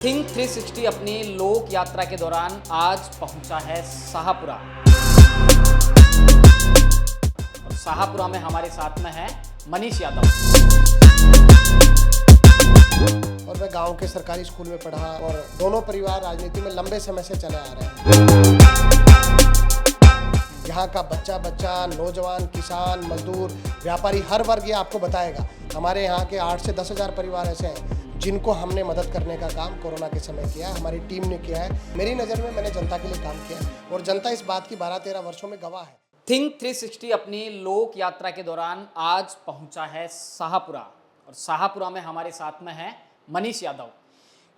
Think 360 अपनी लोक यात्रा के दौरान आज पहुंचा है शाहपुरा। और शाहपुरा में हमारे साथ में है मनीष यादव। और मैं गांव के सरकारी स्कूल में पढ़ा और दोनों परिवार राजनीति में लंबे समय से चले आ रहे हैं। यहाँ का बच्चा नौजवान, किसान, मजदूर, व्यापारी, हर वर्ग ये आपको बताएगा। हमारे यहाँ के 8 से 10 हज़ार परिवार ऐसे हैं जिनको हमने मदद करने का काम कोरोना के समय किया है, हमारी टीम ने किया है। मेरी नज़र में मैंने जनता के लिए काम किया है और जनता इस बात की 12-13 वर्षों में गवाह है। थिंक 360 अपनी लोक यात्रा के दौरान आज पहुंचा है शाहपुरा। और शाहपुरा में हमारे साथ में है मनीष यादव।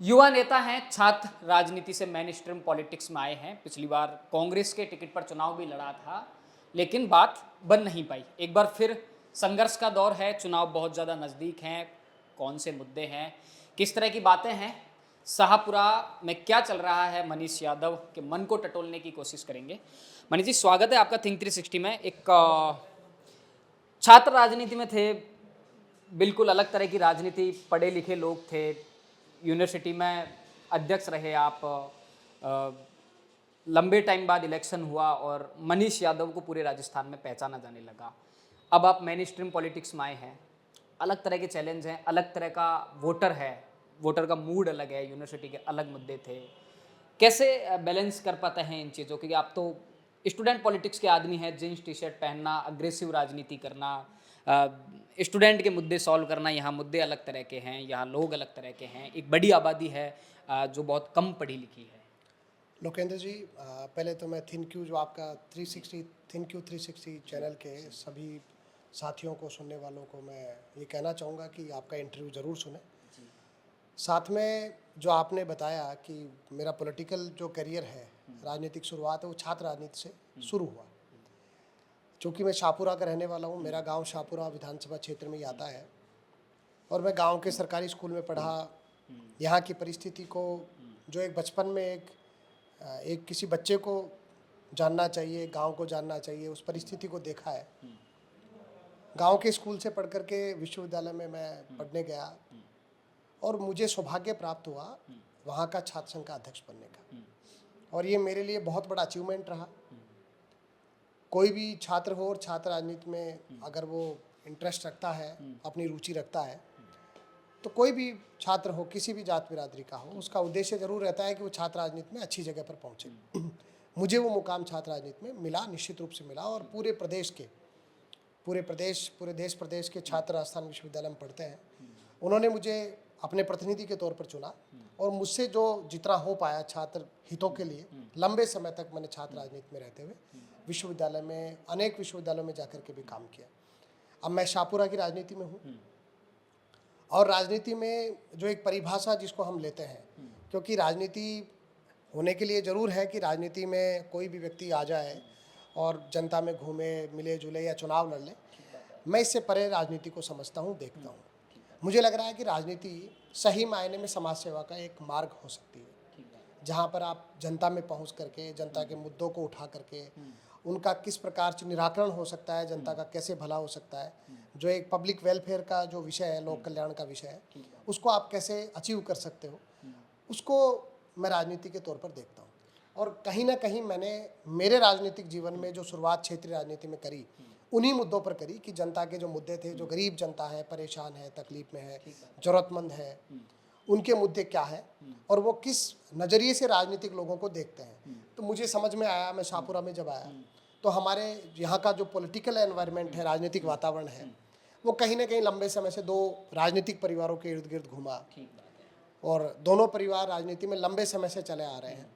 युवा नेता हैं, छात्र राजनीति से मेन स्ट्रीम पॉलिटिक्स में आए हैं। पिछली बार कांग्रेस के टिकट पर चुनाव भी लड़ा था, लेकिन बात बन नहीं पाई। एक बार फिर संघर्ष का दौर है, चुनाव बहुत ज़्यादा नज़दीक हैं। कौन से मुद्दे हैं, किस तरह की बातें हैं, शाहपुरा में क्या चल रहा है, मनीष यादव के मन को टटोलने की कोशिश करेंगे। मनीष जी, स्वागत है आपका थिंक 360 में। एक छात्र राजनीति में थे, बिल्कुल अलग तरह की राजनीति, पढ़े लिखे लोग थे, यूनिवर्सिटी में अध्यक्ष रहे आप, लंबे टाइम बाद इलेक्शन हुआ और मनीष यादव को पूरे राजस्थान में पहचाना जाने लगा। अब आप मेन स्ट्रीम पॉलिटिक्स में आए हैं, अलग तरह के चैलेंज हैं, अलग तरह का वोटर है, वोटर का मूड अलग है, यूनिवर्सिटी के अलग मुद्दे थे। कैसे बैलेंस कर पाते हैं इन चीज़ों, क्योंकि आप तो स्टूडेंट पॉलिटिक्स के आदमी हैं। जीन्स टी शर्ट पहनना, अग्रेसिव राजनीति करना, स्टूडेंट के मुद्दे सॉल्व करना, यहाँ मुद्दे अलग तरह के हैं, यहाँ लोग अलग तरह के हैं, एक बड़ी आबादी है जो बहुत कम पढ़ी लिखी है। लोकेंद्र जी, पहले तो मैं थिंक्यू जो आपका 360 थिंक्यू 360 चैनल के सभी साथियों को, सुनने वालों को मैं ये कहना चाहूँगा कि आपका इंटरव्यू ज़रूर सुने। साथ में जो आपने बताया कि मेरा पॉलिटिकल जो करियर है, राजनीतिक शुरुआत है, वो छात्र राजनीति से शुरू हुआ। चूँकि मैं शाहपुरा का रहने वाला हूँ, मेरा गांव शाहपुरा विधानसभा क्षेत्र में ही आता है और मैं गांव के सरकारी स्कूल में पढ़ा। यहाँ की परिस्थिति को, जो एक बचपन में एक किसी बच्चे को जानना चाहिए, गाँव को जानना चाहिए, उस परिस्थिति को देखा है। गांव के स्कूल से पढ़ कर के विश्वविद्यालय में मैं पढ़ने गया और मुझे सौभाग्य प्राप्त हुआ वहाँ का छात्र संघ का अध्यक्ष बनने का, और ये मेरे लिए बहुत बड़ा अचीवमेंट रहा। कोई भी छात्र हो और छात्र राजनीति में अगर वो इंटरेस्ट रखता है, अपनी रुचि रखता है, तो कोई भी छात्र हो, किसी भी जात बिरादरी का हो, उसका उद्देश्य जरूर रहता है कि वो छात्र राजनीति में अच्छी जगह पर पहुँचे। मुझे वो मुकाम छात्र राजनीति में मिला, निश्चित रूप से मिला। और पूरे देश प्रदेश के छात्र राजस्थान विश्वविद्यालय में पढ़ते हैं। उन्होंने मुझे अपने प्रतिनिधि के तौर पर चुना और मुझसे जो जितना हो पाया छात्र हितों के लिए, लंबे समय तक मैंने छात्र राजनीति में रहते हुए विश्वविद्यालय में, अनेक विश्वविद्यालयों में जाकर के भी काम किया। अब मैं शाहपुरा की राजनीति में हूँ और राजनीति में जो एक परिभाषा जिसको हम लेते हैं, क्योंकि राजनीति होने के लिए ज़रूर है कि राजनीति में कोई भी व्यक्ति आ जाए और जनता में घूमे, मिले जुले या चुनाव लड़ ले। मैं इससे परे राजनीति को समझता हूँ, देखता हूँ। मुझे लग रहा है कि राजनीति सही मायने में समाज सेवा का एक मार्ग हो सकती है, जहाँ पर आप जनता में पहुँच करके, जनता के मुद्दों को उठा करके, उनका किस प्रकार से निराकरण हो सकता है, जनता का कैसे भला हो सकता है, जो एक पब्लिक वेलफेयर का जो विषय है, लोक कल्याण का विषय है, उसको आप कैसे अचीव कर सकते हो, उसको मैं राजनीति के तौर पर देखता हूँ। और कहीं ना कहीं मैंने मेरे राजनीतिक जीवन में जो शुरुआत क्षेत्रीय राजनीति में करी, उन्हीं मुद्दों पर करी कि जनता के जो मुद्दे थे, जो गरीब जनता है, परेशान है, तकलीफ में है, ज़रूरतमंद है, उनके मुद्दे क्या है और वो किस नज़रिए से राजनीतिक लोगों को देखते हैं। तो मुझे समझ में आया, मैं शाहपुरा में जब आया तो हमारे यहाँ का जो पॉलिटिकल एनवायरनमेंट है, राजनीतिक वातावरण है, वो कहीं ना कहीं लंबे समय से दो राजनीतिक परिवारों के इर्द गिर्द घूमा और दोनों परिवार राजनीति में लंबे समय से चले आ रहे हैं।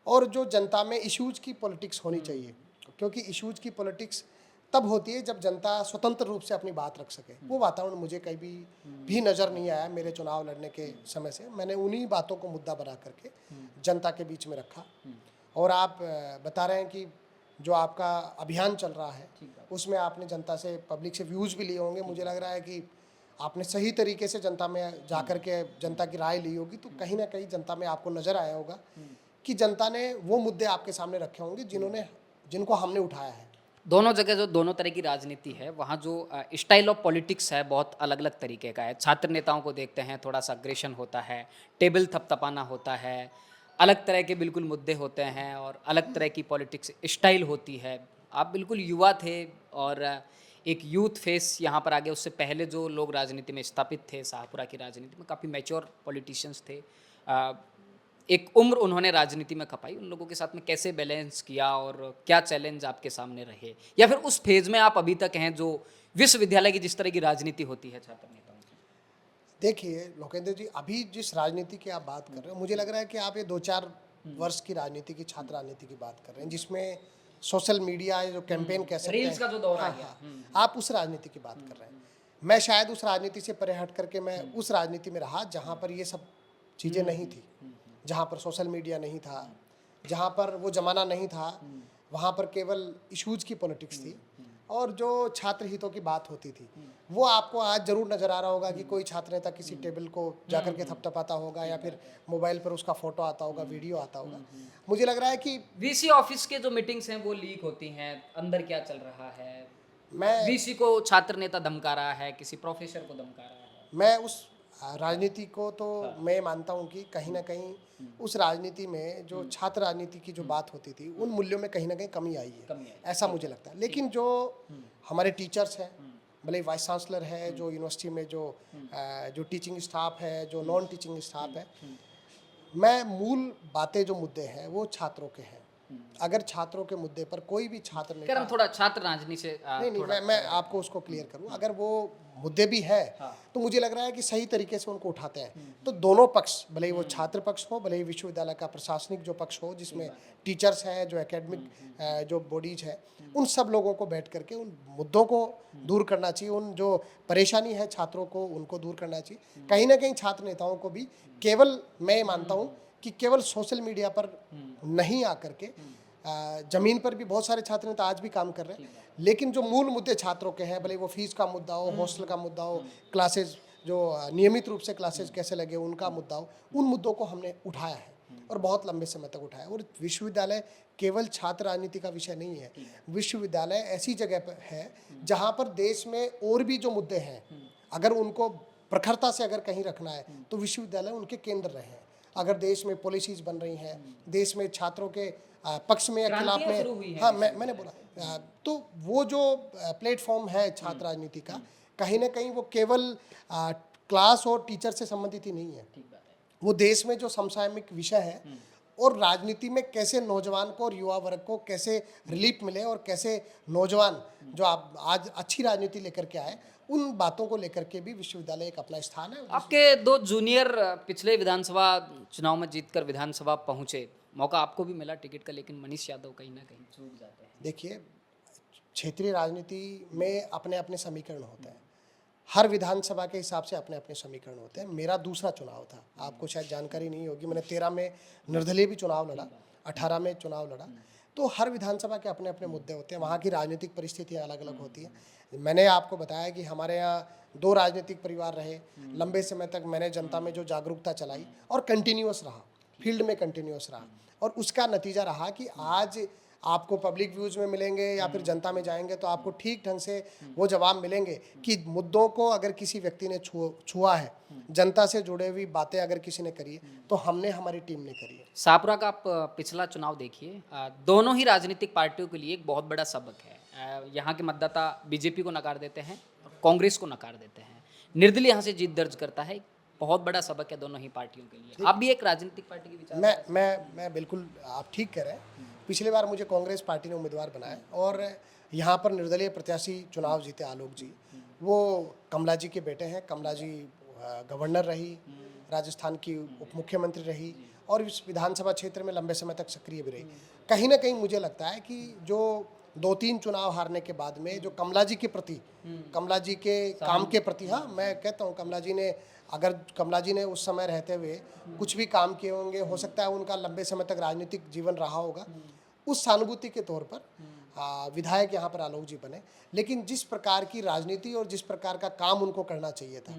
और जो जनता में इश्यूज़ की पॉलिटिक्स होनी चाहिए, क्योंकि इश्यूज़ की पॉलिटिक्स तब होती है जब जनता स्वतंत्र रूप से अपनी बात रख सके। वो वातावरण मुझे कहीं भी नज़र नहीं आया मेरे चुनाव लड़ने के समय से। मैंने उन्हीं बातों को मुद्दा बना करके जनता के बीच में रखा। और आप बता रहे हैं कि जो आपका अभियान चल रहा है, उसमें आपने जनता से, पब्लिक से व्यूज़ भी लिए होंगे। मुझे लग रहा है कि आपने सही तरीके से जनता में जा कर के जनता की राय ली होगी, तो कहीं ना कहीं जनता में आपको नज़र आया होगा कि जनता ने वो मुद्दे आपके सामने रखे होंगे जिनको हमने उठाया है। दोनों जगह जो दोनों तरह की राजनीति है वहाँ जो स्टाइल ऑफ पॉलिटिक्स है बहुत अलग अलग तरीके का है। छात्र नेताओं को देखते हैं थोड़ा सा अग्रेशन होता है, टेबल थपथपाना होता है, अलग तरह के बिल्कुल मुद्दे होते हैं और अलग तरह की पॉलिटिक्स स्टाइल होती है। आप बिल्कुल युवा थे और एक यूथ फेस यहाँ पर आ गया। उससे पहले जो लोग राजनीति में स्थापित थे, शाहपुरा की राजनीति में काफ़ी मैच्योर पॉलिटिशियंस थे। एक उम्र उन्होंने राजनीति में खपाई, उन लोगों के साथ में कैसे बैलेंस किया और क्या चैलेंज आपके सामने रहे, या फिर उस फेज में आप अभी तक हैं जो विश्वविद्यालय की जिस तरह की राजनीति होती है छात्र नेताओं की? देखिए लोकेंद्र जी, अभी जिस राजनीति की आप बात कर रहे हो, मुझे लग रहा है कि आप ये 2-4 वर्ष की राजनीति की, छात्र राजनीति की बात कर रहे हैं, जिसमें सोशल मीडिया जो कैंपेन कह सकते हैं, रील्स का जो दौर आ हाँ गया। हाँ, आप उस राजनीति की बात कर रहे हैं। मैं शायद उस राजनीति से परे हट करके मैं उस राजनीति में रहा जहाँ पर ये सब चीज़ें नहीं थी, जहाँ पर सोशल मीडिया नहीं था, जहाँ पर वो ज़माना नहीं था, वहाँ पर केवल इश्यूज की पॉलिटिक्स थी और जो छात्र हितों की बात होती थी वो आपको आज जरूर नज़र आ रहा होगा कि कोई छात्र नेता किसी टेबल को जाकर के थपथपाता होगा या फिर मोबाइल पर उसका फोटो आता होगा, वीडियो आता होगा। मुझे लग रहा है कि वीसी ऑफिस के जो मीटिंग्स हैं वो लीक होती हैं, अंदर क्या चल रहा है, मैं वीसी को छात्र नेता धमका रहा है, किसी प्रोफेसर को धमका रहा है। मैं उस राजनीति को तो मैं मानता हूँ कि कहीं ना कहीं उस राजनीति में जो छात्र राजनीति की जो बात होती थी उन मूल्यों में कहीं ना कहीं कमी आई है, कमी आई। ऐसा मुझे लगता है। लेकिन जो हमारे टीचर्स हैं, भले वाइस चांसलर है, जो यूनिवर्सिटी में जो टीचिंग स्टाफ है, जो नॉन टीचिंग स्टाफ है, मैं मूल बातें जो मुद्दे हैं वो छात्रों के हैं। अगर छात्रों के मुद्दे पर कोई भी छात्र खैर हम नेता, थोड़ा छात्र राजनीति से नहीं, मैं आपको उसको क्लियर करूं, अगर वो मुद्दे भी है तो मुझे लग रहा है कि सही तरीके से उनको उठाते हैं तो दोनों पक्ष, भले ही वो छात्र पक्ष हो, भले ही विश्वविद्यालय का प्रशासनिक जो पक्ष हो जिसमें टीचर्स हैं, जो एकेडमिक जो बॉडीज हैं, उन सब लोगों को बैठ करके उन मुद्दों को दूर करना चाहिए। उन जो परेशानी है छात्रों को उनको दूर करना चाहिए। कहीं ना कहीं छात्र नेताओं को भी केवल, मैं मानता हूँ कि केवल सोशल मीडिया पर नहीं आकर के जमीन पर भी बहुत सारे छात्र नेता आज भी काम कर रहे हैं, लेकिन जो मूल मुद्दे छात्रों के हैं, भले वो फीस का मुद्दा हो, हॉस्टल का मुद्दा हो, क्लासेस जो नियमित रूप से क्लासेस कैसे लगे उनका मुद्दा हो, उन मुद्दों को हमने उठाया है और बहुत लंबे समय तक उठाया। और विश्वविद्यालय केवल छात्र राजनीति का विषय नहीं है। विश्वविद्यालय ऐसी जगह पर है जहाँ पर देश में और भी जो मुद्दे हैं, अगर उनको प्रखरता से अगर कहीं रखना है तो विश्वविद्यालय उनके केंद्र रहे हैं। अगर देश में पॉलिसीज बन रही हैं, देश में छात्रों के पक्ष में या खिलाफ में, हाँ मैंने बोला, तो वो जो प्लेटफॉर्म है छात्र राजनीति का, कहीं ना कहीं वो केवल क्लास और टीचर से संबंधित ही नहीं है। वो देश में जो समसामयिक विषय है और राजनीति में कैसे नौजवान को और युवा वर्ग को कैसे रिलीफ मिले और कैसे नौजवान जो आप आज अच्छी राजनीति लेकर के आए, उन बातों को लेकर के भी विश्वविद्यालय एक अपना स्थान है। आपके दो जूनियर पिछले विधानसभा चुनाव में जीतकर विधानसभा पहुंचे, मौका आपको भी मिला टिकट का, लेकिन मनीष यादव कहीं ना कहीं चूक जाते हैं। देखिए, क्षेत्रीय राजनीति में अपने अपने समीकरण होते हैं, हर विधानसभा के हिसाब से अपने अपने समीकरण होते हैं। मेरा दूसरा चुनाव था, आपको शायद जानकारी नहीं होगी, मैंने 13 में निर्दलीय भी चुनाव लड़ा, 18 में चुनाव लड़ा। तो हर विधानसभा के अपने अपने मुद्दे होते हैं, वहाँ की राजनीतिक परिस्थितियाँ अलग अलग होती हैं। मैंने आपको बताया कि हमारे यहाँ 2 राजनीतिक परिवार रहे, लंबे समय तक मैंने जनता में जो जागरूकता चलाई और कंटिन्यूअस रहा, फील्ड में कंटिन्यूअस रहा, और उसका नतीजा रहा कि आज आपको पब्लिक व्यूज में मिलेंगे या फिर जनता में जाएंगे तो आपको ठीक ढंग से वो जवाब मिलेंगे कि मुद्दों को अगर किसी व्यक्ति ने छुआ है, जनता से जुड़े हुई बातें अगर किसी ने करी है तो हमने, हमारी टीम ने करी है। शाहपुरा का आप पिछला चुनाव देखिए, दोनों ही राजनीतिक पार्टियों के लिए एक बहुत बड़ा सबक है। यहाँ के मतदाता बीजेपी को नकार देते हैं और कांग्रेस को नकार देते हैं, निर्दलीय यहाँ से जीत दर्ज करता है। बहुत बड़ा सबक है दोनों ही पार्टियों के लिए। आप भी एक राजनीतिक पार्टी के विचार, मैं बिल्कुल, आप ठीक कह रहे हैं। पिछली बार मुझे कांग्रेस पार्टी ने उम्मीदवार बनाया और यहाँ पर निर्दलीय प्रत्याशी चुनाव जीते आलोक जी। वो कमला जी के बेटे हैं। कमला जी गवर्नर रही, राजस्थान की उप मुख्यमंत्री रही और इस विधानसभा क्षेत्र में लंबे समय तक सक्रिय भी रही। कहीं ना कहीं मुझे लगता है कि जो 2-3 चुनाव हारने के बाद में जो कमला जी के प्रति, कमला जी के काम के प्रति, हाँ मैं कहता हूँ, कमला जी ने, अगर कमला जी ने उस समय रहते हुए कुछ भी काम किए होंगे, हो सकता है उनका लंबे समय तक राजनीतिक जीवन रहा होगा, उस सहानुभूति के तौर पर विधायक यहाँ पर आलोक जी बने। लेकिन जिस प्रकार की राजनीति और जिस प्रकार का काम उनको करना चाहिए था,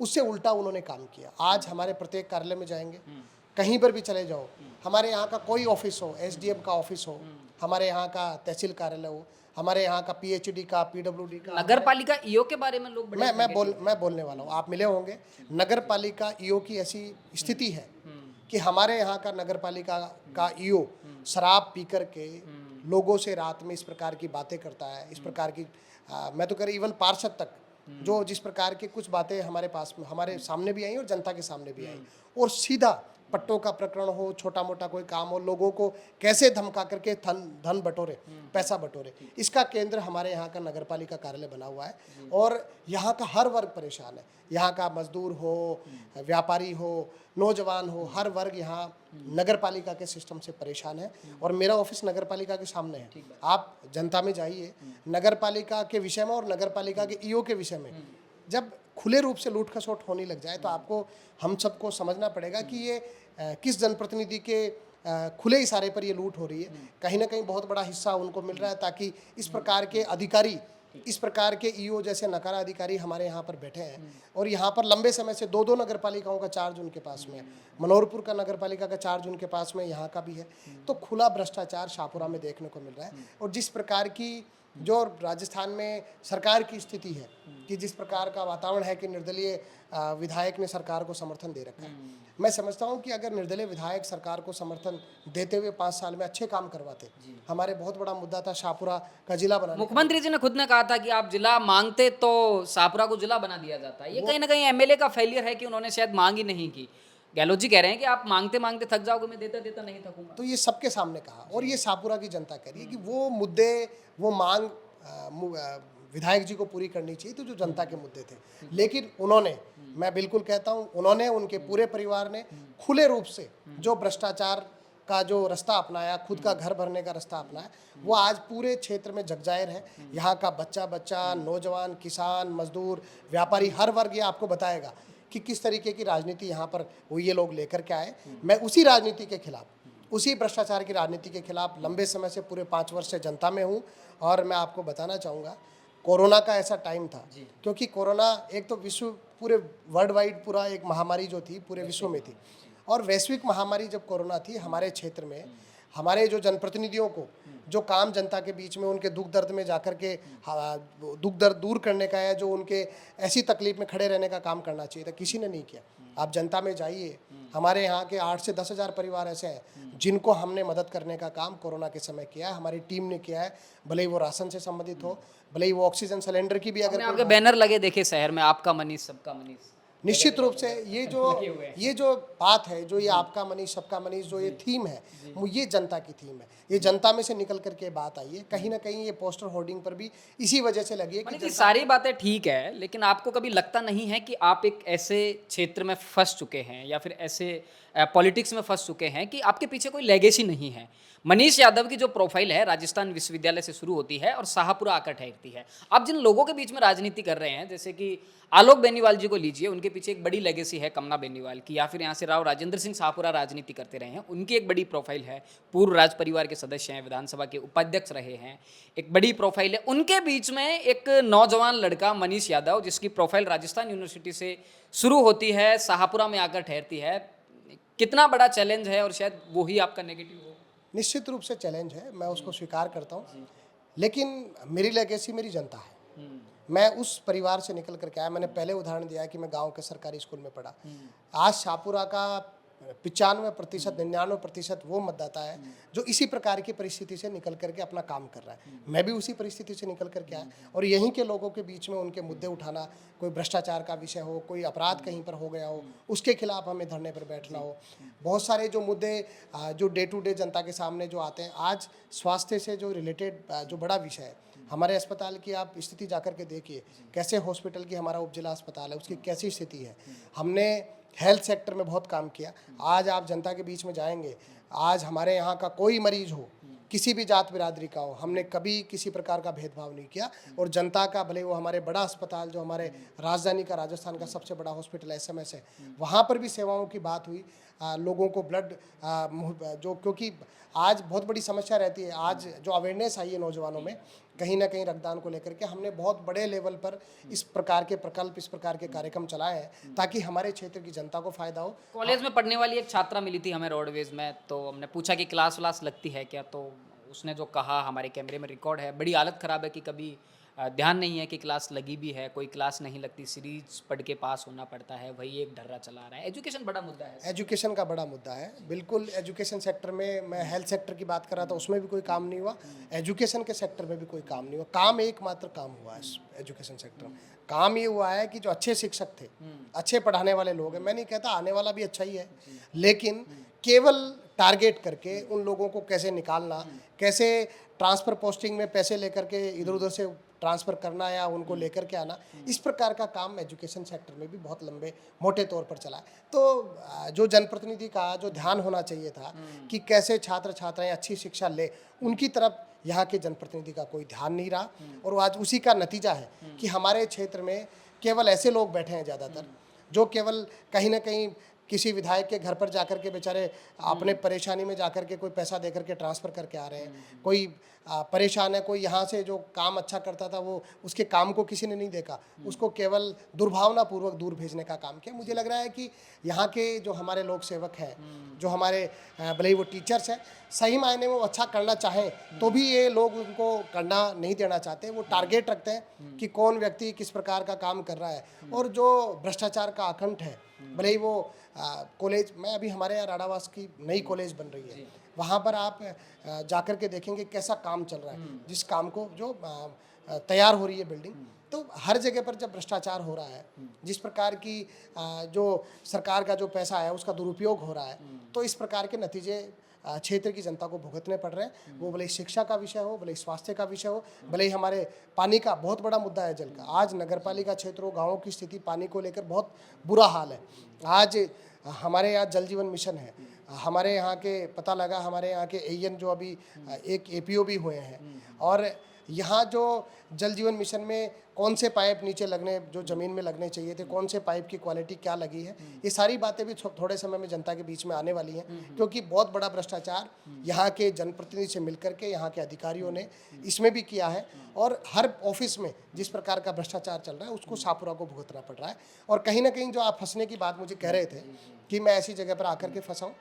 उससे उल्टा उन्होंने काम किया। आज हमारे प्रत्येक कार्यालय में जाएंगे, कहीं पर भी चले जाओ, हमारे यहाँ का कोई ऑफिस हो, एसडीएम का ऑफिस हो, हमारे यहाँ का तहसील कार्यालय हो, हमारे यहाँ का PhD का, PWD का। नगर पालिका ईओ के बारे में लोग बड़े मैं बोलने वाला हूँ, आप मिले होंगे। नगर पालिका ईओ की ऐसी स्थिति है कि हमारे यहाँ का नगर पालिका का ईओ शराब पी कर के लोगों से रात में इस प्रकार की बातें करता है, इस प्रकार की मैं तो कह रही इवन पार्षद तक जो जिस प्रकार की कुछ बातें हमारे पास में हमारे सामने भी आई और जनता के सामने भी आई, और सीधा पट्टों का प्रकरण हो, छोटा मोटा कोई काम हो, लोगों को कैसे धमका करके धन बटोरे, पैसा बटोरे, इसका केंद्र हमारे यहाँ का नगर पालिका कार्यालय बना हुआ है। और यहाँ का हर वर्ग परेशान है, यहाँ का मजदूर हो, व्यापारी हो, नौजवान हो, हर वर्ग यहाँ नगर पालिका के सिस्टम से परेशान है। और मेरा ऑफिस नगर पालिका के सामने है, आप जनता में जाइए, नगर पालिका के विषय में और नगर पालिका के ईओ के विषय में जब खुले रूप से लूट खसोट होने लग जाए तो आपको हम सबको समझना पड़ेगा कि ये किस जनप्रतिनिधि के खुले इशारे पर ये लूट हो रही है। कहीं ना कहीं बहुत बड़ा हिस्सा उनको मिल रहा है ताकि इस प्रकार के अधिकारी, इस प्रकार के ईओ जैसे नकारा अधिकारी हमारे यहाँ पर बैठे हैं और यहाँ पर लंबे समय से दो नगर पालिकाओं का चार्ज उनके पास में है। मनोहरपुर का नगर पालिका का चार्ज उनके पास में, यहाँ का भी है। तो खुला भ्रष्टाचार शाहपुरा में देखने को मिल रहा है। और जिस प्रकार की जो राजस्थान में सरकार की स्थिति है कि जिस प्रकार का वातावरण है कि निर्दलीय विधायक ने सरकार को समर्थन दे रखा है, मैं समझता हूं कि अगर निर्दलीय विधायक सरकार को समर्थन देते हुए 5 साल में अच्छे काम करवाते, हमारे बहुत बड़ा मुद्दा था शाहपुरा का जिला बनाने। मुख्यमंत्री जी ने खुद ने कहा था कि आप जिला मांगते तो शाहपुरा को जिला बना दिया जाता। ये कहीं ना कहीं एमएलए का फेलियर है कि उन्होंने शायद मांग ही नहीं की। गहलोत जी कह रहे हैं कि आप मांगते मांगते थक जाओगे, मैं देता देता नहीं थकूंगा। तो ये सबके सामने कहा और ये शाहपुरा की जनता कह रही है कि वो मुद्दे, वो मांग विधायक जी को पूरी करनी चाहिए, तो जो जनता के मुद्दे थे। लेकिन उन्होंने, मैं बिल्कुल कहता हूं, उन्होंने, उनके पूरे परिवार ने खुले रूप से जो भ्रष्टाचार का जो रास्ता अपनाया, खुद का घर भरने का रास्ता अपनाया, वो आज पूरे क्षेत्र में जगजाहिर है। यहाँ का बच्चा, नौजवान, किसान, मजदूर, व्यापारी, हर वर्ग ये आपको बताएगा कि किस तरीके की राजनीति यहाँ पर वो ये लोग लेकर के आए। मैं उसी राजनीति के खिलाफ, उसी भ्रष्टाचार की राजनीति के खिलाफ लंबे समय से, पूरे 5 वर्ष से जनता में हूँ। और मैं आपको बताना चाहूँगा, कोरोना का ऐसा टाइम था क्योंकि कोरोना एक तो विश्व, पूरे वर्ल्ड वाइड पूरा एक महामारी जो थी पूरे विश्व में थी, और वैश्विक महामारी जब कोरोना थी, हमारे क्षेत्र में हमारे जो जनप्रतिनिधियों को जो काम जनता के बीच में उनके दुख दर्द में जाकर के दुख दर्द दूर करने का या जो उनके ऐसी तकलीफ में खड़े रहने का काम करना चाहिए था, किसी ने नहीं किया। आप जनता में जाइए, हमारे यहाँ के 8 से 10 हज़ार परिवार ऐसे हैं जिनको हमने मदद करने का काम कोरोना के समय किया है, हमारी टीम ने किया है। भले ही वो राशन से संबंधित हो, भले ही वो ऑक्सीजन सिलेंडर की भी अगर आपके बैनर लगे देखे शहर में, आपका मनीष सबका मनीष। निश्चित रूप से ये जो बात है, जो ये आपका मनीष सबका मनीष, जो ये थीम है, वो ये जनता की थीम है। ये जनता में से निकल करके बात आई है। कहीं ना कहीं ये पोस्टर होर्डिंग पर भी इसी वजह से लगी है कि सारी बातें ठीक है, लेकिन आपको कभी लगता नहीं है कि आप एक ऐसे क्षेत्र में फंस चुके हैं या फिर ऐसे पॉलिटिक्स में फंस चुके हैं कि आपके पीछे कोई लेगेसी नहीं है? मनीष यादव की जो प्रोफाइल है राजस्थान विश्वविद्यालय से शुरू होती है और शाहपुरा आकर ठहरती है। आप जिन लोगों के बीच में राजनीति कर रहे हैं, जैसे कि आलोक बेनीवाल जी को लीजिए, उनके पीछे एक बड़ी लेगेसी है कमला बेनीवाल की, या फिर यहाँ से राव राजेंद्र सिंह शाहपुरा राजनीति करते रहे हैं, उनकी एक बड़ी प्रोफाइल है। पूर्व राज परिवार के सदस्य हैं, विधानसभा के उपाध्यक्ष रहे हैं, एक बड़ी प्रोफाइल है। उनके बीच में एक नौजवान लड़का मनीष यादव, जिसकी प्रोफाइल राजस्थान यूनिवर्सिटी से शुरू होती है, शाहपुरा में आकर ठहरती है। कितना बड़ा चैलेंज है और शायद वही आपका नेगेटिव हो? निश्चित रूप से चैलेंज है, मैं उसको स्वीकार करता हूँ, लेकिन मेरी लेगेसी मेरी जनता है। मैं उस परिवार से निकल करके आया। मैंने पहले उदाहरण दिया है कि मैं गांव के सरकारी स्कूल में पढ़ा। आज शाहपुरा का 95%, 99% वो मतदाता है जो इसी प्रकार की परिस्थिति से निकल करके अपना काम कर रहा है। मैं भी उसी परिस्थिति से निकल करके आया और यहीं के लोगों के बीच में उनके मुद्दे उठाना, कोई भ्रष्टाचार का विषय हो, कोई अपराध कहीं पर हो गया हो, उसके खिलाफ हमें धरने पर बैठना हो। बहुत सारे जो मुद्दे जो डे टू डे जनता के सामने जो आते हैं, आज स्वास्थ्य से जो रिलेटेड जो बड़ा विषय है, हमारे अस्पताल की आप स्थिति जाकर के देखिए, कैसे हॉस्पिटल की हमारा उपजिला अस्पताल है, उसकी कैसी स्थिति है। हमने हेल्थ सेक्टर में बहुत काम किया। आज आप जनता के बीच में जाएंगे, आज हमारे यहाँ का कोई मरीज हो, किसी भी जात बिरादरी का हो, हमने कभी किसी प्रकार का भेदभाव नहीं किया। और जनता का, भले वो हमारे बड़ा अस्पताल जो हमारे राजधानी का, राजस्थान का सबसे बड़ा हॉस्पिटल SMS है, वहाँ पर भी सेवाओं की बात हुई। लोगों को ब्लड जो, क्योंकि आज बहुत बड़ी समस्या रहती है, आज जो अवेयरनेस आई है नौजवानों में कहीं ना कहीं रक्तदान को लेकर के, हमने बहुत बड़े लेवल पर इस प्रकार के प्रकल्प, इस प्रकार के कार्यक्रम चलाए हैं ताकि हमारे क्षेत्र की जनता को फायदा हो। कॉलेज में पढ़ने वाली एक छात्रा मिली थी हमें रोडवेज में, तो हमने पूछा कि क्लास व्लास लगती है क्या, तो उसने जो कहा हमारे कैमरे में रिकॉर्ड है, बड़ी हालत ख़राब है कि कभी ध्यान नहीं है कि क्लास लगी भी है, कोई क्लास नहीं लगती, सीरीज पढ़ के पास होना पड़ता है, वही एक ढर्रा चला रहा है। एजुकेशन बड़ा मुद्दा है। एजुकेशन का बड़ा मुद्दा है, बिल्कुल। एजुकेशन सेक्टर में, मैं हेल्थ सेक्टर की बात कर रहा था, उसमें भी कोई काम नहीं हुआ। एजुकेशन के सेक्टर में भी कोई काम नहीं हुआ। काम एकमात्र काम हुआ है इस एजुकेशन सेक्टर में। काम ये हुआ है कि जो अच्छे शिक्षक थे, अच्छे पढ़ाने वाले लोग हैं, मैं नहीं कहता आने वाला भी अच्छा ही है, लेकिन केवल टारगेट करके उन लोगों को कैसे निकालना, कैसे ट्रांसफ़र पोस्टिंग में पैसे लेकर के इधर उधर से ट्रांसफ़र करना या उनको लेकर के आना, इस प्रकार का काम एजुकेशन सेक्टर में भी बहुत लंबे मोटे तौर पर चला है। तो जो जनप्रतिनिधि का जो ध्यान होना चाहिए था कि कैसे छात्र छात्राएं अच्छी शिक्षा ले, उनकी तरफ यहाँ के जनप्रतिनिधि का कोई ध्यान नहीं रहा। और आज उसी का नतीजा है कि हमारे क्षेत्र में केवल ऐसे लोग बैठे हैं ज़्यादातर, जो केवल कहीं ना कहीं किसी विधायक के घर पर जाकर के बेचारे अपने परेशानी में जाकर के कोई पैसा देकर के ट्रांसफ़र करके आ रहे हैं। कोई परेशान है, कोई यहाँ से जो काम अच्छा करता था वो उसके काम को किसी ने नहीं देखा, उसको केवल दुर्भावनापूर्वक दूर भेजने का काम किया। मुझे लग रहा है कि यहाँ के जो हमारे लोक सेवक हैं, जो हमारे भले ही वो टीचर्स हैं, सही मायने में वो अच्छा करना चाहें तो भी ये लोग उनको करना नहीं देना चाहते। वो टारगेट रखते हैं कि कौन व्यक्ति किस प्रकार का काम कर रहा है। और जो भ्रष्टाचार का आकंठ है, भले ही वो कॉलेज में, अभी हमारे यहाँ राडावास की नई कॉलेज बन रही है, वहाँ पर आप जाकर के देखेंगे कैसा काम चल रहा है। जिस काम को जो तैयार हो रही है बिल्डिंग, तो हर जगह पर जब भ्रष्टाचार हो रहा है, जिस प्रकार की जो सरकार का जो पैसा है उसका दुरुपयोग हो रहा है, तो इस प्रकार के नतीजे क्षेत्र की जनता को भुगतने पड़ रहे हैं। वो भले ही शिक्षा का विषय हो, भले ही स्वास्थ्य का विषय हो, भले ही हमारे पानी का बहुत बड़ा मुद्दा है, जल का। आज नगरपालिका क्षेत्रों, गाँवों की स्थिति पानी को लेकर बहुत बुरा हाल है। आज हमारे यहाँ जल जीवन मिशन है, हमारे यहाँ के पता लगा, हमारे यहाँ के एएन जो अभी एक एपीओ भी हुए हैं, और यहाँ जो जल जीवन मिशन में कौन से पाइप नीचे लगने, जो ज़मीन में लगने चाहिए थे, कौन से पाइप की क्वालिटी क्या लगी है, ये सारी बातें भी थोड़े समय में जनता के बीच में आने वाली हैं। क्योंकि बहुत बड़ा भ्रष्टाचार यहाँ के जनप्रतिनिधि से मिलकर के यहाँ के अधिकारियों ने इसमें भी किया है। और हर ऑफिस में जिस प्रकार का भ्रष्टाचार चल रहा है उसको शाहपुरा को भुगतना पड़ रहा है। और कहीं ना कहीं जो आप फंसने की बात मुझे कह रहे थे कि मैं ऐसी जगह पर आकर के फंसा हूँ,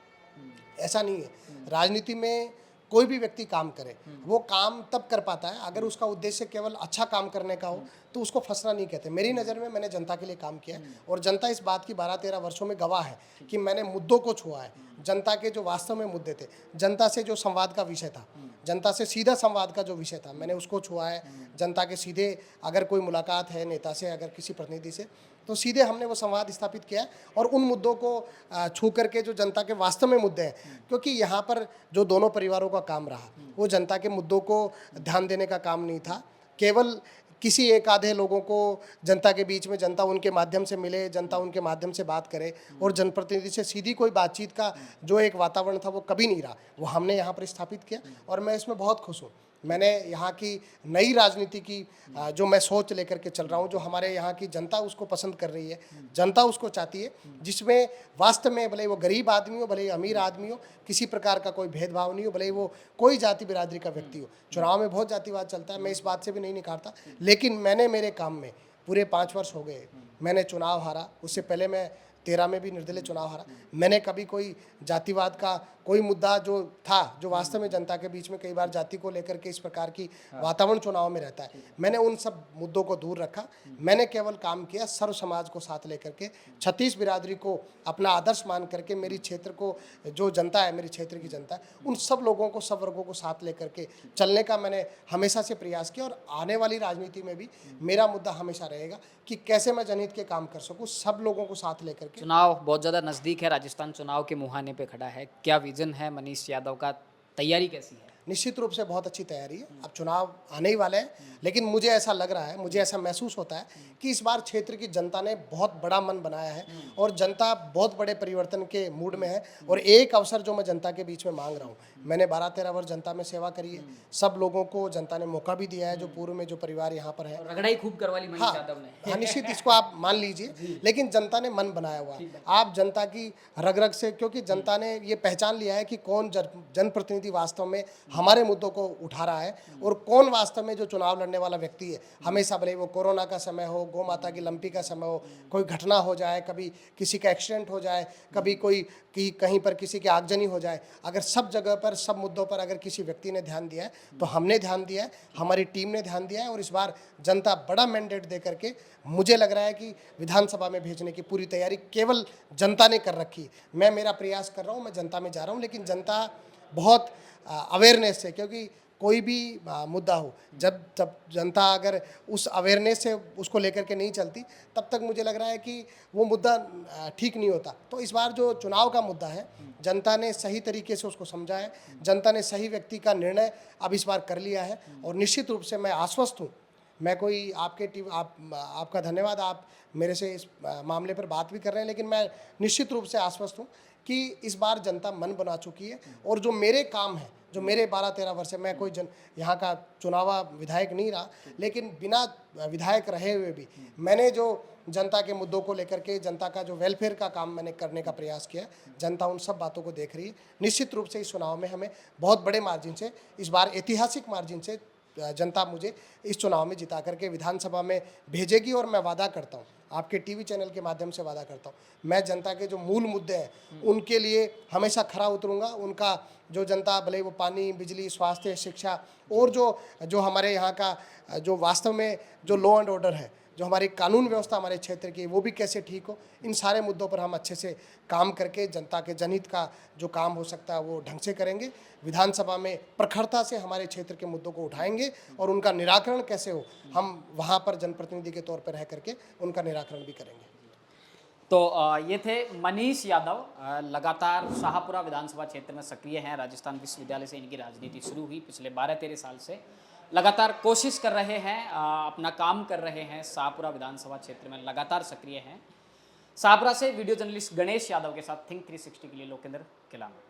ऐसा नहीं है। राजनीति में कोई भी व्यक्ति काम करे, वो काम तब कर पाता है अगर उसका उद्देश्य केवल अच्छा काम करने का हो, तो उसको फंसना नहीं कहते। मेरी नज़र में मैंने जनता के लिए काम किया है, और जनता इस बात की 12-13 वर्षों में गवाह है कि मैंने मुद्दों को छुआ है। जनता के जो वास्तव में मुद्दे थे, जनता से जो संवाद का विषय था, जनता से सीधा संवाद का जो विषय था, मैंने उसको छुआ है। जनता के सीधे अगर कोई मुलाकात है नेता से, अगर किसी प्रतिनिधि से, तो सीधे हमने वो संवाद स्थापित किया है। और उन मुद्दों को छू करके जो जनता के वास्तव में मुद्दे हैं, क्योंकि यहाँ पर जो दोनों परिवारों का काम रहा, वो जनता के मुद्दों को ध्यान देने का काम नहीं था। केवल किसी एक आधे लोगों को जनता के बीच में, जनता उनके माध्यम से मिले, जनता उनके माध्यम से बात करे, और जनप्रतिनिधि से सीधी कोई बातचीत का जो एक वातावरण था वो कभी नहीं रहा। वो हमने यहाँ पर स्थापित किया, और मैं इसमें बहुत खुश हूँ। मैंने यहाँ की नई राजनीति की जो मैं सोच लेकर के चल रहा हूँ, जो हमारे यहाँ की जनता उसको पसंद कर रही है, जनता उसको चाहती है, जिसमें वास्तव में भले वो गरीब आदमी हो, भले ही अमीर आदमी हो, किसी प्रकार का कोई भेदभाव नहीं हो, भले ही वो कोई जाति बिरादरी का व्यक्ति हो। चुनाव में बहुत जातिवाद चलता है, मैं इस बात से भी नहीं निकारता, लेकिन मैंने मेरे काम में पूरे 5 वर्ष हो गए, मैंने चुनाव हारा। उससे पहले मैं 13 में भी निर्दलीय चुनाव हारा। मैंने कभी कोई जातिवाद का कोई मुद्दा जो था, जो वास्तव में जनता के बीच में कई बार जाति को लेकर के इस प्रकार की वातावरण चुनाव में रहता है, मैंने उन सब मुद्दों को दूर रखा। मैंने केवल काम किया सर्व समाज को साथ लेकर के, 36 बिरादरी को अपना आदर्श मान करके, मेरी क्षेत्र को जो जनता है, मेरी क्षेत्र की जनता है, उन सब लोगों को, सब वर्गों को साथ लेकर के चलने का मैंने हमेशा से प्रयास किया। और आने वाली राजनीति में भी मेरा मुद्दा हमेशा रहेगा कि कैसे मैं जनहित के काम कर सकूँ, सब लोगों को साथ लेकर के। चुनाव बहुत ज़्यादा नज़दीक है, राजस्थान चुनाव के मुहाने पे खड़ा है, क्या विजन है मनीष यादव का, तैयारी कैसी है? निश्चित रूप से बहुत अच्छी तैयारी है। अब चुनाव आने ही वाले हैं, लेकिन मुझे ऐसा लग रहा है, मुझे ऐसा महसूस होता है कि इस बार क्षेत्र की जनता ने बहुत बड़ा मन बनाया है, और जनता बहुत बड़े परिवर्तन के मूड में है। और एक अवसर जो मैं जनता के बीच में मांग रहा हूँ, मैंने 12-13 वर्ष जनता में सेवा करी है, सब लोगों को जनता ने मौका भी दिया है, जो पूर्व में जो परिवार यहाँ पर है, रगड़ाई खूब करवा ली मनीष यादव ने। हाँ, निश्चित, इसको आप मान लीजिए, लेकिन जनता ने मन बनाया हुआ है। आप जनता की रग रग से, क्योंकि जनता ने ये पहचान लिया है कि कौन जनप्रतिनिधि वास्तव में हमारे मुद्दों को उठा रहा है और कौन वास्तव में जो चुनाव लड़ने वाला व्यक्ति है, हमेशा भले वो कोरोना का समय हो, गौ माता की लंपी का समय हो, कोई घटना हो जाए, कभी किसी का एक्सीडेंट हो जाए, कभी कोई कहीं पर किसी की आगजनी हो जाए, अगर सब जगह पर सब मुद्दों पर अगर किसी व्यक्ति ने ध्यान दिया है तो हमने ध्यान दिया है, हमारी टीम ने ध्यान दिया है और इस बार जनता बड़ा मैंडेट दे करके मुझे लग रहा है कि विधानसभा में भेजने की पूरी तैयारी केवल जनता ने कर रखी है। मैं मेरा प्रयास कर रहा हूँ, मैं जनता में जा रहा हूँ, लेकिन जनता बहुत अवेयरनेस है, क्योंकि कोई भी मुद्दा हो, जब जब जनता अगर उस अवेयरनेस से उसको लेकर के नहीं चलती, तब तक मुझे लग रहा है कि वो मुद्दा ठीक नहीं होता। तो इस बार जो चुनाव का मुद्दा है, जनता ने सही तरीके से उसको समझा है, जनता ने सही व्यक्ति का निर्णय अब इस बार कर लिया है और निश्चित रूप से मैं आश्वस्त हूँ। मैं कोई आपके टीम आपका धन्यवाद, आप मेरे से इस मामले पर बात भी कर रहे हैं, लेकिन मैं निश्चित रूप से आश्वस्त हूँ कि इस बार जनता मन बना चुकी है और जो मेरे काम हैं, जो मेरे 12-13 वर्ष से, मैं कोई यहाँ का चुनावा विधायक नहीं रहा, लेकिन बिना विधायक रहे हुए भी मैंने जो जनता के मुद्दों को लेकर के, जनता का जो वेलफेयर का काम मैंने करने का प्रयास किया, जनता उन सब बातों को देख रही है। निश्चित रूप से इस चुनाव में हमें बहुत बड़े मार्जिन से, इस बार ऐतिहासिक मार्जिन से जनता मुझे इस चुनाव में जिता करके विधानसभा में भेजेगी और मैं वादा करता हूँ, आपके टीवी चैनल के माध्यम से वादा करता हूँ, मैं जनता के जो मूल मुद्दे हैं उनके लिए हमेशा खरा उतरूँगा। उनका जो जनता, भले वो पानी, बिजली, स्वास्थ्य, शिक्षा और जो हमारे यहाँ का जो वास्तव में जो लॉ एंड ऑर्डर है, जो हमारी कानून व्यवस्था हमारे क्षेत्र की, वो भी कैसे ठीक हो, इन सारे मुद्दों पर हम अच्छे से काम करके जनता के जनहित का जो काम हो सकता है वो ढंग से करेंगे। विधानसभा में प्रखरता से हमारे क्षेत्र के मुद्दों को उठाएंगे और उनका निराकरण कैसे हो, हम वहाँ पर जनप्रतिनिधि के तौर पर रह करके उनका निराकरण भी करेंगे। तो ये थे मनीष यादव, लगातार शाहपुरा विधानसभा क्षेत्र में सक्रिय हैं। राजस्थान विश्वविद्यालय से इनकी राजनीति शुरू हुई, पिछले 12-13 साल से लगातार कोशिश कर रहे हैं, अपना काम कर रहे हैं, शाहपुरा विधानसभा क्षेत्र में लगातार सक्रिय हैं। शाहपुरा से वीडियो जर्नलिस्ट गणेश यादव के साथ थिंक 360 के लिए लोकेंद्र किलावत।